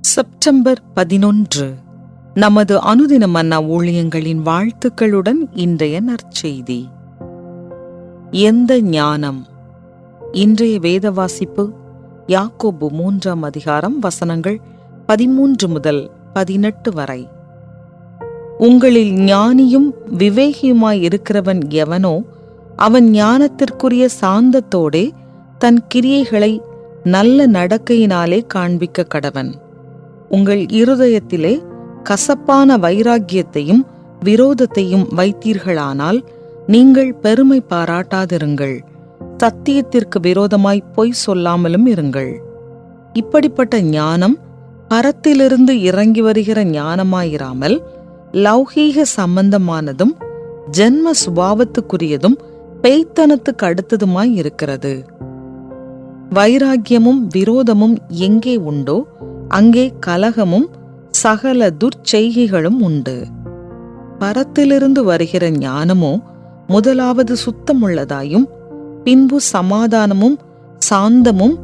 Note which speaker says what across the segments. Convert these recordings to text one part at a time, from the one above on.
Speaker 1: September 11 நமது அனுதின மன்னா ஊழியங்களின் வாழ்த்துக்களுடன் இன்றைய நற்செய்தி. எந்த ஞானம். இன்றைய வேத வாசிப்பு யாக்கோபு 3ஆம் அதிகாரம் வசனங்கள் 13 முதல் 18 வரை. உங்களில் ஞானியும் விவேகியுமாயிருக்கிறவன் எவனோ அவன் ஞானத்திற்குரிய சாந்தத்தோடே தன் கிரியைகளை நல்ல நடக்கையினாலே காண்பிக்க கடவன். உங்கள் இருதயத்திலே கசப்பான வைராக்கியத்தையும் விரோதத்தையும் வைத்தீர்களானால் நீங்கள் பெருமை பாராட்டாதிருங்கள். சத்தியத்திற்கு விரோதமாய் பொய் சொல்லாமலும் இருங்கள். இப்படிப்பட்ட ஞானம் பரத்திலிருந்து இறங்கி வருகிற ஞானமாயிராமல் லௌகீக சம்பந்தமானதும் ஜென்ம சுபாவத்துக்குரியதும் பேய்த்தனத்துக்கு அடுத்ததுமாய் இருக்கிறது. வைராக்கியமும் விரோதமும் எங்கே உண்டோ அங்கே கலகமும் சகல துர்ச்செய்கைகளும் உண்டு. பரத்திலிருந்து வருகிற ஞானமோ முதலாவது சுத்தமுள்ளதாயும் பின்பு சமாதானமும் சாந்தமும்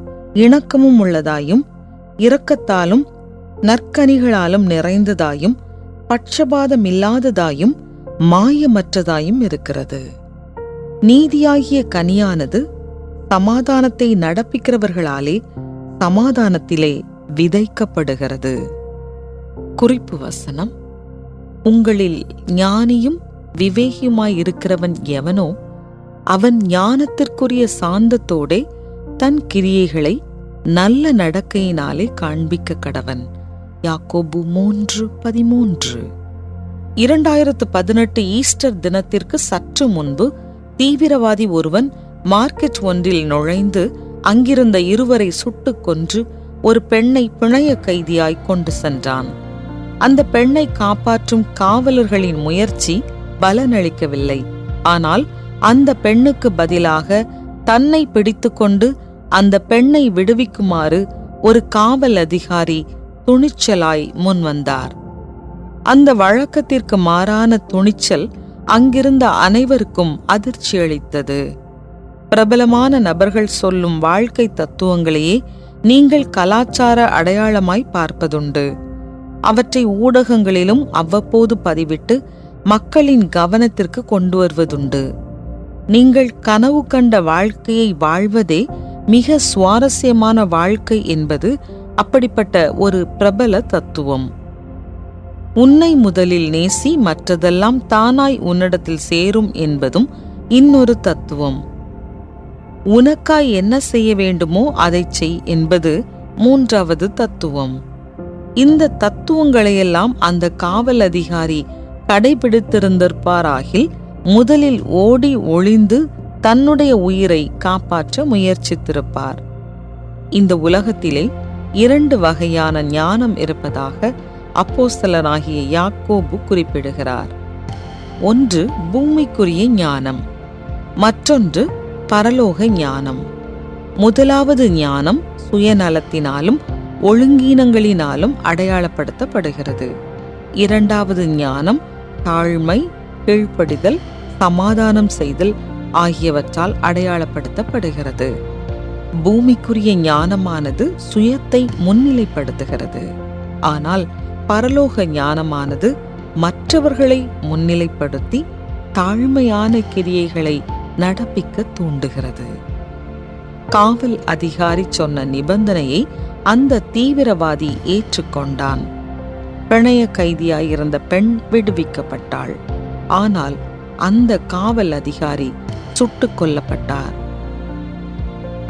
Speaker 1: இணக்கமும் உள்ளதாயும் இரக்கத்தாலும் நற்கனிகளாலும் நிறைந்ததாயும் பட்சபாதமில்லாததாயும் மாயமற்றதாயும் இருக்கிறது. நீதியாகிய கனியானது சமாதானத்தை நடப்பிக்கிறவர்களாலே சமாதானத்திலே விதைக்கப்படுகிறது. குறிப்பு வசனம்: உங்களில் ஞானியும் விவேகியுமாயிருக்கிறவன் எவனோ அவன் ஞானத்திற்குரிய சாந்தத்தோடே தன் கிரியைகளை நல்ல நடக்கையினாலே காண்பிக்க கடவன். யாக்கோபு 3:13. 2018 ஈஸ்டர் தினத்திற்கு சற்று முன்பு தீவிரவாதி ஒருவன் மார்க்கெட் ஒன்றில் நுழைந்து அங்கிருந்த இருவரை சுட்டுக் கொன்று ஒரு பெண்ணை பிணைய கைதியாய் கொண்டு சென்றான். அந்த பெண்ணை காப்பாற்றும் காவலர்களின் முயற்சி பலனளிக்கவில்லை. ஆனால் அந்த பெண்ணுக்கு பதிலாக தன்னை பிடித்துக்கொண்டு அந்த பெண்ணை விடுவிக்குமாறு ஒரு காவல் அதிகாரி துணிச்சலாய் முன்வந்தார். அந்த வழக்கத்திற்கு மாறான துணிச்சல் அங்கிருந்த அனைவருக்கும் அதிர்ச்சி அளித்தது. பிரபலமான நபர்கள் சொல்லும் வாழ்க்கை தத்துவங்களையே நீங்கள் கலாச்சார அடையாளமாய் பார்ப்பதுண்டு. அவற்றை ஊடகங்களிலும் அவ்வப்போது பதிவிட்டு மக்களின் கவனத்திற்கு கொண்டு வருவதுண்டு. நீங்கள் கனவு கண்ட வாழ்க்கையை வாழ்வதே மிக சுவாரஸ்யமான வாழ்க்கை என்பது அப்படிப்பட்ட ஒரு பிரபல தத்துவம். உன்னை முதலில் நேசி, மற்றதெல்லாம் தானாய் உன்னிடத்தில் சேரும் என்பதும் இன்னொரு தத்துவம். உனக்காய் என்ன செய்ய வேண்டுமோ அதை செய் என்பது மூன்றாவது தத்துவம். இந்த தத்துவங்களையெல்லாம் அந்த காவல் அதிகாரி கடைபிடித்திருந்திருப்பாராகில் முதலில் ஓடி ஒளிந்து தன்னுடைய உயிரை காப்பாற்ற முயற்சித்திருப்பார். இந்த உலகத்திலே 2 வகையான ஞானம் இருப்பதாக அப்போஸ்தலனாகிய யாக்கோபு குறிப்பிடுகிறார். ஒன்று பூமிக்குரிய ஞானம், மற்றொன்று பரலோக ஞானம். முதலாவது ஞானம் சுயநலத்தினாலும் ஒழுங்கீனங்களினாலும் அடையாளப்படுத்தப்படுகிறது. இரண்டாவது ஞானம் தாழ்மை, கீழ்ப்படிதல், சமாதானம் செய்தல் ஆகியவற்றால் அடையாளப்படுத்தப்படுகிறது. பூமிக்குரிய ஞானமானது சுயத்தை முன்னிலைப்படுத்துகிறது. ஆனால் பரலோக ஞானமானது மற்றவர்களை முன்னிலைப்படுத்தி தாழ்மையான கிரியைகளை நடப்பிக்க தூண்டுகிறது. காவல் அதிகாரி சொன்ன நிபந்தனையை அந்த தீவிரவாதி ஏற்றுக்கொண்டான். பிணைய கைதியாயிருந்த பெண் விடுவிக்கப்பட்டாள். ஆனால் அந்த காவல் அதிகாரி சுட்டுக் கொல்லப்பட்டார்.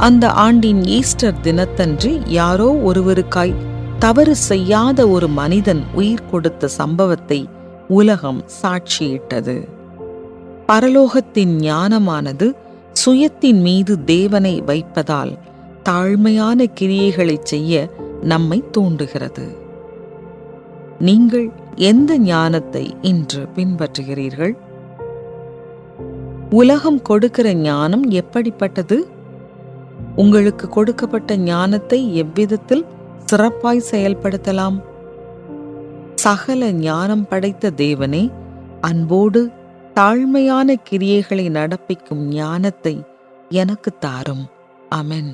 Speaker 1: அந்த ஆண்டின் ஈஸ்டர் தினத்தன்று யாரோ ஒருவருக்காய் தவறு செய்யாத ஒரு மனிதன் உயிர் கொடுத்த சம்பவத்தை உலகம் சாட்சியிட்டது. பரலோகத்தின் ஞானமானது சுயத்தின் மீது தேவனை வைப்பதால் தாழ்மையான கிரியைகளை செய்ய நம்மை தூண்டுகிறது. நீங்கள் எந்த ஞானத்தை இன்று பின்பற்றுகிறீர்கள்? உலகம் கொடுக்கிற ஞானம் எப்படிப்பட்டது? உங்களுக்கு கொடுக்கப்பட்ட ஞானத்தை எவ்விதத்தில் சிறப்பாய் செயல்படுத்தலாம்? சகல ஞானம் படைத்த தேவனே, அன்போடு தாழ்மையான கிரியைகளை நடப்பிக்கும் ஞானத்தை எனக்கு தாரும். ஆமென்.